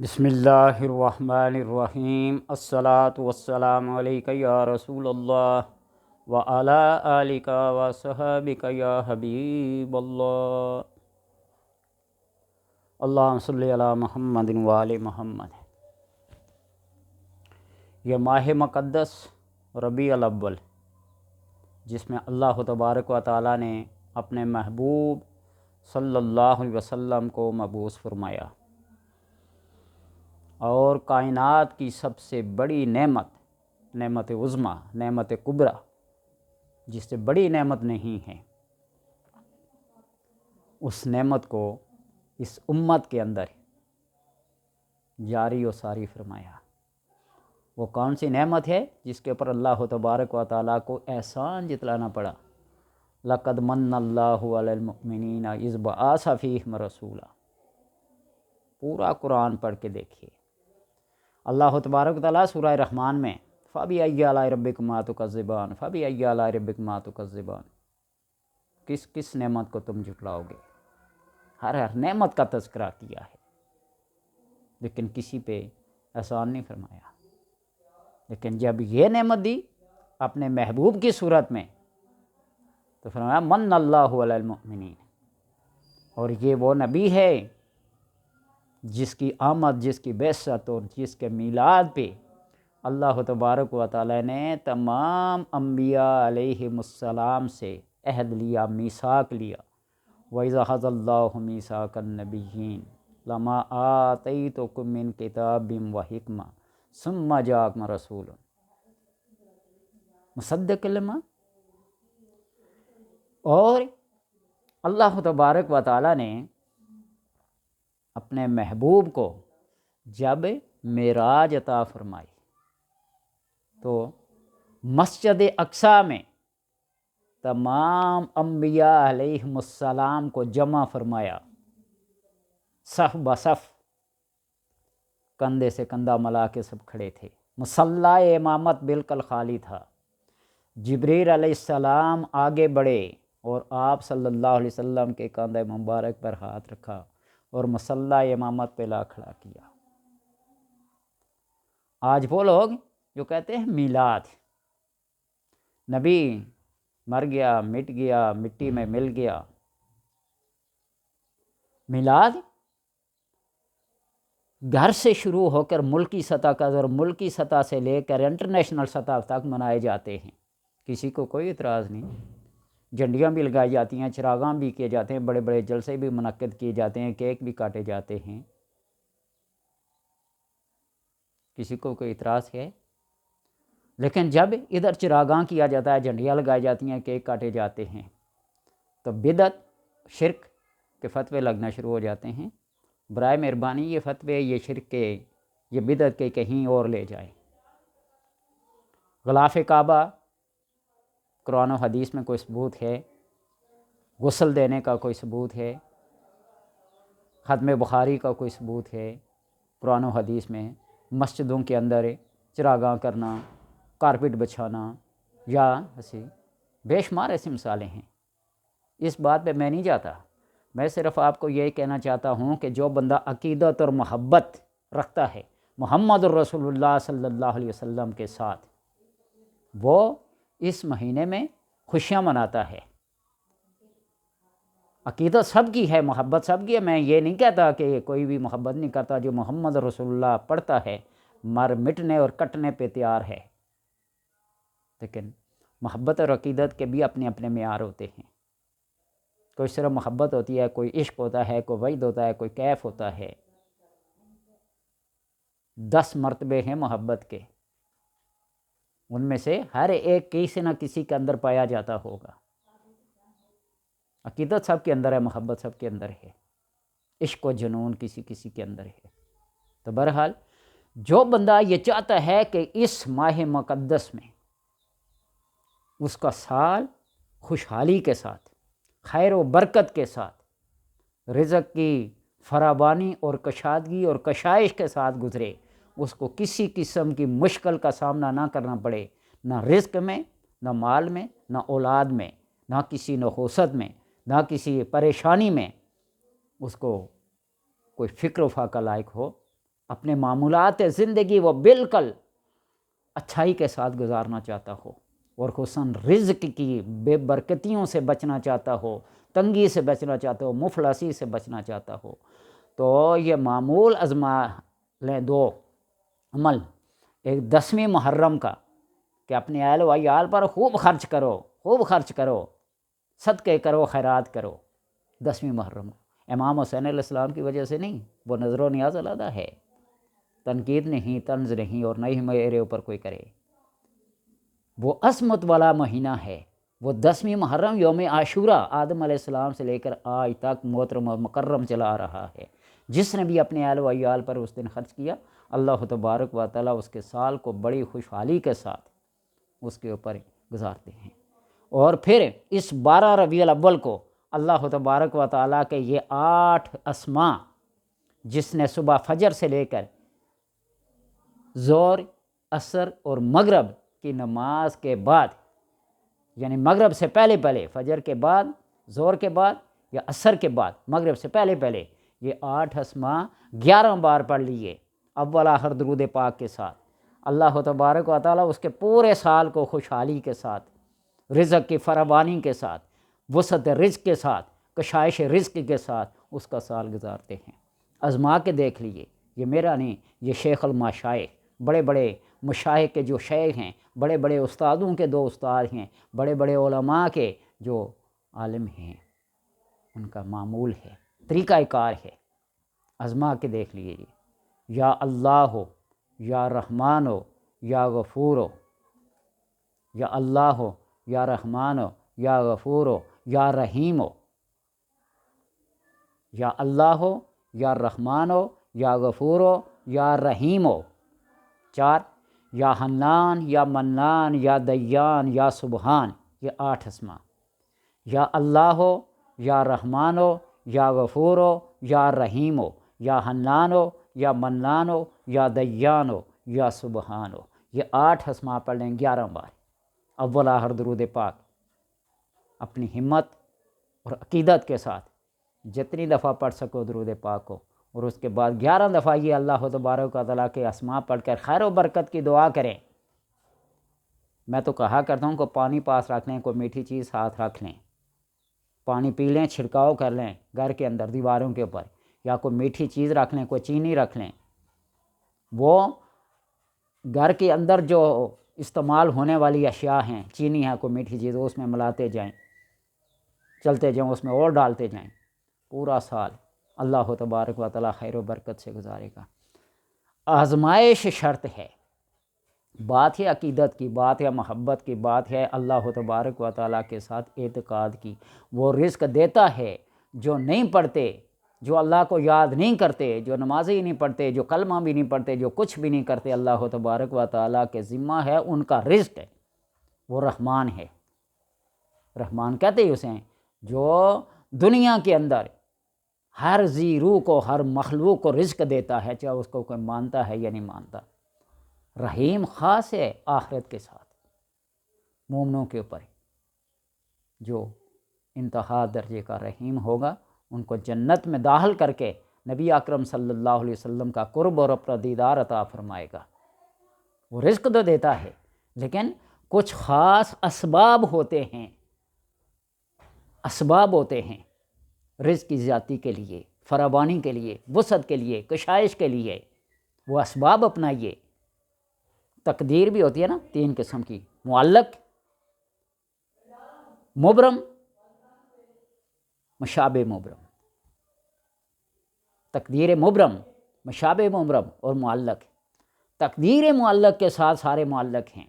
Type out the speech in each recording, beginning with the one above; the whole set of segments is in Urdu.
بسم اللہ الرحمن الرحیم الصلاۃ والسلام علیک یا رسول اللہ وعلی آلک وصحبک یا حبیب اللہ اللہم صلی علی محمد وآل محمد۔ یہ ماہ مقدس ربیع الاول، جس میں اللہ تبارک و تعالیٰ نے اپنے محبوب صلی اللہ علیہ وسلم کو مبعوث فرمایا، اور کائنات کی سب سے بڑی نعمت عظمیٰ، نعمت کبریٰ، جس سے بڑی نعمت نہیں ہے، اس نعمت کو اس امت کے اندر جاری و ساری فرمایا۔ وہ کون سی نعمت ہے جس کے اوپر اللہ تبارک و تعالیٰ کو احسان جتلانا پڑا؟ لَقَدْ مَنَّ اللَّهُ عَلَى الْمُؤْمِنِينَ إِذْ بَعَثَ فِيهِمْ رَسُولًا۔ پورا قرآن پڑھ کے دیکھیے، اللہ تبارک و تعالیٰ سورہ رحمان میں فَبِأَيِّ آلَاءِ رَبِّكُمَا تُكَذِّبَانِ فَبِأَيِّ آلَاءِ رَبِّكُمَا تُكَذِّبَانِ، کس نعمت کو تم جھٹلاؤ گے؟ ہر نعمت کا تذکرہ کیا ہے، لیکن کسی پہ احسان نہیں فرمایا۔ لیکن جب یہ نعمت دی اپنے محبوب کی صورت میں، تو فرمایا من اللہ علی المؤمنین، اور یہ وہ نبی ہے جس کی آمد، جس کی بعثت اور جس کے میلاد پہ اللہ تبارک و تعالی نے تمام انبیاء علیہم السلام سے عہد لیا، میثاق لیا۔ وَإِذَا أَخَذَ اللَّهُ مِيثَاقَ النَّبِيِّينَ لَمَا آتَيْتُكُم مِّن كِتَابٍ وَحِكْمَةٍ ثُمَّ جَاءَكُمْ رَسُولٌ مُصَدِّقٌ لِمَا، اور اللہ تبارک و تعالی نے اپنے محبوب کو جب معراج عطا فرمائی تو مسجد اقصیٰ میں تمام انبیاء علیہم السلام کو جمع فرمایا، صف بصف، کندھے سے کندھا ملا کے سب کھڑے تھے۔ مصلی امامت بالکل خالی تھا۔ جبریل علیہ السلام آگے بڑھے اور آپ صلی اللہ علیہ وسلم کے کندھے مبارک پر ہاتھ رکھا اور مصلی امامت پہ لا کھڑا کیا۔ آج وہ لوگ جو کہتے ہیں میلاد، نبی مر گیا، مٹ گیا، مٹی میں مل گیا، میلاد گھر سے شروع ہو کر ملکی سطح کا، اور ملکی سطح سے لے کر انٹرنیشنل سطح تک منائے جاتے ہیں، کسی کو کوئی اعتراض نہیں۔ جھنڈیاں بھی لگائی جاتی ہیں، چراغاں بھی کیے جاتے ہیں، بڑے بڑے جلسے بھی منعقد کیے جاتے ہیں، کیک بھی کاٹے جاتے ہیں، کسی کو کوئی اعتراض ہے؟ لیکن جب ادھر چراغاں کیا جاتا ہے، جھنڈیاں لگائی جاتی ہیں، کیک کاٹے جاتے ہیں، تو بدعت، شرک کے فتوے لگنا شروع ہو جاتے ہیں۔ برائے مہربانی یہ فتوے، یہ شرک کے، یہ بدعت کے کہیں اور لے جائیں۔ غلاف کعبہ، قرآن و حدیث میں کوئی ثبوت ہے؟ غسل دینے کا کوئی ثبوت ہے؟ ختم بخاری کا کوئی ثبوت ہے قرآن و حدیث میں؟ مسجدوں کے اندر چراغاں کرنا، کارپٹ بچھانا، یا ایسی بے شمار ایسی مثالیں ہیں۔ اس بات پہ میں نہیں جاتا، میں صرف آپ کو یہ کہنا چاہتا ہوں کہ جو بندہ عقیدت اور محبت رکھتا ہے محمد الرسول اللہ صلی اللہ علیہ وسلم کے ساتھ، وہ اس مہینے میں خوشیاں مناتا ہے۔ عقیدت سب کی ہے، محبت سب کی ہے، میں یہ نہیں کہتا کہ کوئی بھی محبت نہیں کرتا۔ جو محمد رسول اللہ پڑھتا ہے مر مٹنے اور کٹنے پہ تیار ہے، لیکن محبت اور عقیدت کے بھی اپنے اپنے معیار ہوتے ہیں۔ کوئی صرف محبت ہوتی ہے، کوئی عشق ہوتا ہے، کوئی وجد ہوتا ہے، کوئی کیف ہوتا ہے۔ 10 مرتبے ہیں محبت کے، ان میں سے ہر ایک کسی نہ کسی کے اندر پایا جاتا ہوگا۔ عقیدت سب کے اندر ہے، محبت سب کے اندر ہے، عشق و جنون کسی کسی کے اندر ہے۔ تو بہرحال جو بندہ یہ چاہتا ہے کہ اس ماہ مقدس میں اس کا سال خوشحالی کے ساتھ، خیر و برکت کے ساتھ، رزق کی فراوانی اور کشادگی اور کشائش کے ساتھ گزرے، اس کو کسی قسم کی مشکل کا سامنا نہ کرنا پڑے، نہ رزق میں، نہ مال میں، نہ اولاد میں، نہ کسی نحوست میں، نہ کسی پریشانی میں اس کو کوئی فکر و فاقہ لائق ہو، اپنے معمولات زندگی وہ بالکل اچھائی کے ساتھ گزارنا چاہتا ہو اور خصوصاً رزق کی بے برکتیوں سے بچنا چاہتا ہو، تنگی سے بچنا چاہتا ہو، مفلسی سے بچنا چاہتا ہو، تو یہ معمول آزما لیں دو عمل۔ ایک 10ویں محرم کا کہ اپنے اہل و عیال پر خوب خرچ کرو، خوب خرچ کرو، صدقے کرو، خیرات کرو 10ویں محرم کو۔ امام حسین علیہ السلام کی وجہ سے نہیں، وہ نظر و نیاز علیحدہ ہے، تنقید نہیں، طنز نہیں، اور نہیں میرے اوپر کوئی کرے۔ وہ عصمت والا مہینہ ہے، وہ 10ویں محرم یوم عاشورہ آدم علیہ السلام سے لے کر آج تک محترم و مکرم چلا آ رہا ہے۔ جس نے بھی اپنے اہل و عیال پر اس دن خرچ کیا، اللہ تبارک و تعالیٰ اس کے سال کو بڑی خوشحالی کے ساتھ اس کے اوپر گزارتے ہیں۔ اور پھر اس 12 ربیع الاول کو اللہ تبارک و تعالیٰ کے یہ 8 اسماء، جس نے صبح فجر سے لے کر ظہر، عصر اور مغرب کی نماز کے بعد، یعنی مغرب سے پہلے پہلے، فجر کے بعد، ظہر کے بعد یا عصر کے بعد، مغرب سے پہلے پہلے یہ 8 اسماء 11 بار پڑھ لیے اول آخر درود پاک کے ساتھ، اللہ تبارک و تعالیٰ اس کے پورے سال کو خوشحالی کے ساتھ، رزق کی فراوانی کے ساتھ، وسعت رزق کے ساتھ، کشائش رزق کے ساتھ اس کا سال گزارتے ہیں۔ آزما کے دیکھ لیے، یہ میرا نہیں، یہ شیخ المشائخ، بڑے بڑے مشائخ کے جو شیخ ہیں، بڑے بڑے استادوں کے 2 استاد ہیں، بڑے بڑے علماء کے جو عالم ہیں، ان کا معمول ہے، طریقہ کار ہے۔ آزما کے دیکھ لیجیے، یا اللہ ہو، یا رحمان ہو، یا غفور ہو، یا اللہ ہو، یا رحمان ہو، یا غفور ہو، یا رحیم ہو، یا اللہ ہو، یا رحمان ہو، یا غفور ہو، یا رحیم ہو۔ 4، یا حنان، یا منان، یا دیان، یا سبحان، یہ 8 اسماء۔ یا اللہ ہو، یا رحمان ہو، یا غفور ہو، یا رحیم ہو، یا حنان ہو، یا منان ہو، یا دیان ہو، یا سبحان ہو، یہ 8 اسماء پڑھ لیں 11 بار اول آخر درود پاک، اپنی ہمت اور عقیدت کے ساتھ جتنی دفعہ پڑھ سکو درود پاک کو، اور اس کے بعد 11 دفعہ یہ اللہ تبارک و تعالیٰ کے اسماء پڑھ کر خیر و برکت کی دعا کریں۔ میں تو کہا کرتا ہوں کہ پانی پاس رکھ لیں، کوئی میٹھی چیز ہاتھ رکھ لیں، پانی پی لیں، چھڑکاؤ کر لیں گھر کے اندر دیواروں کے اوپر، یا کوئی میٹھی چیز رکھ لیں، کوئی چینی رکھ لیں، وہ گھر کے اندر جو استعمال ہونے والی اشیاء ہیں، چینی ہے، کوئی میٹھی چیز، اس میں ملاتے جائیں، چلتے جائیں، اس میں اور ڈالتے جائیں، پورا سال اللہ تبارک و تعالیٰ خیر و برکت سے گزارے گا۔ آزمائش شرط ہے، بات ہے عقیدت کی، بات ہے محبت کی، بات ہے اللہ تبارک و تعالیٰ کے ساتھ اعتقاد کی۔ وہ رزق دیتا ہے، جو نہیں پڑھتے، جو اللہ کو یاد نہیں کرتے، جو نمازیں نہیں پڑھتے، جو کلمہ بھی نہیں پڑھتے، جو کچھ بھی نہیں کرتے، اللہ تبارک و تعالیٰ کے ذمہ ہے ان کا رزق ہے، وہ رحمان ہے۔ رحمان کہتے ہیں اسے جو دنیا کے اندر ہر ذی روح کو، ہر مخلوق کو رزق دیتا ہے، چاہے اس کو کوئی مانتا ہے یا نہیں مانتا۔ رحیم خاص ہے آخرت کے ساتھ، مومنوں کے اوپر جو انتہا درجے کا رحیم ہوگا، ان کو جنت میں داخل کر کے نبی اکرم صلی اللہ علیہ وسلم کا قرب اور اپنا دیدار عطا فرمائے گا۔ وہ رزق تو دیتا ہے، لیکن کچھ خاص اسباب ہوتے ہیں، اسباب ہوتے ہیں رزق کی زیادتی کے لیے، فراوانی کے لیے، وسعت کے لیے، کشائش کے لیے، وہ اسباب اپنائیے۔ تقدیر بھی ہوتی ہے نا 3 قسم کی، معلق، مبرم، مشابہ مبرم۔ تقدیر مبرم، مشابہ مبرم اور معلق۔ تقدیر معلق کے ساتھ سارے معلق ہیں،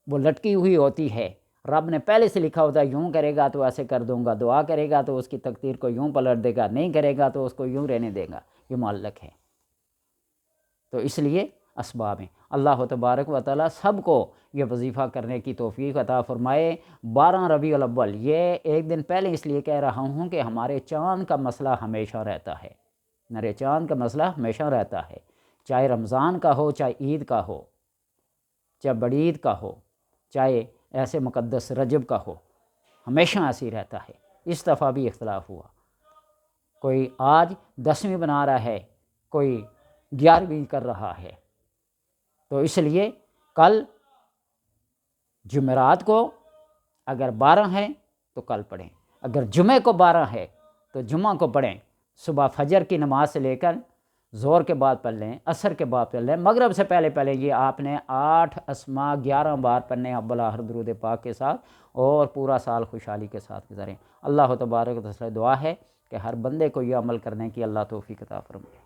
وہ لٹکی ہوئی ہوتی ہے، رب نے پہلے سے لکھا ہوتا ہے یوں کرے گا تو ایسے کر دوں گا، دعا کرے گا تو اس کی تقدیر کو یوں پلٹ دے گا، نہیں کرے گا تو اس کو یوں رہنے دے گا، یہ معلق ہے۔ تو اس لیے اسباب ہیں۔ اللہ تبارک و تعالیٰ سب کو یہ وظیفہ کرنے کی توفیق عطا فرمائے۔ 12 ربیع الاول، یہ ایک دن پہلے اس لیے کہہ رہا ہوں کہ ہمارے چاند کا مسئلہ ہمیشہ رہتا ہے، میرے چاند کا مسئلہ ہمیشہ رہتا ہے، چاہے رمضان کا ہو، چاہے عید کا ہو، چاہے بڑی عید کا ہو، چاہے ایسے مقدس رجب کا ہو، ہمیشہ ایسے ہی رہتا ہے۔ اس دفعہ بھی اختلاف ہوا، کوئی آج 10ویں بنا رہا ہے، کوئی 11ویں کر رہا ہے۔ تو اس لیے کل جمعرات کو اگر 12 ہے تو کل پڑھیں، اگر جمعہ کو 12 ہے تو جمعہ کو پڑھیں۔ صبح فجر کی نماز سے لے کر ظہر کے بعد پڑھ لیں، عصر کے بعد پڑھ لیں، مغرب سے پہلے پہلے یہ آپ نے 8 اسماء 11 بار پڑھنے ابلا ہر درود پاک کے ساتھ، اور پورا سال خوشحالی کے ساتھ گزاریں۔ اللہ تبارک و تعالی سے دعا ہے کہ ہر بندے کو یہ عمل کرنے کی اللہ توفیق عطا فرمائے۔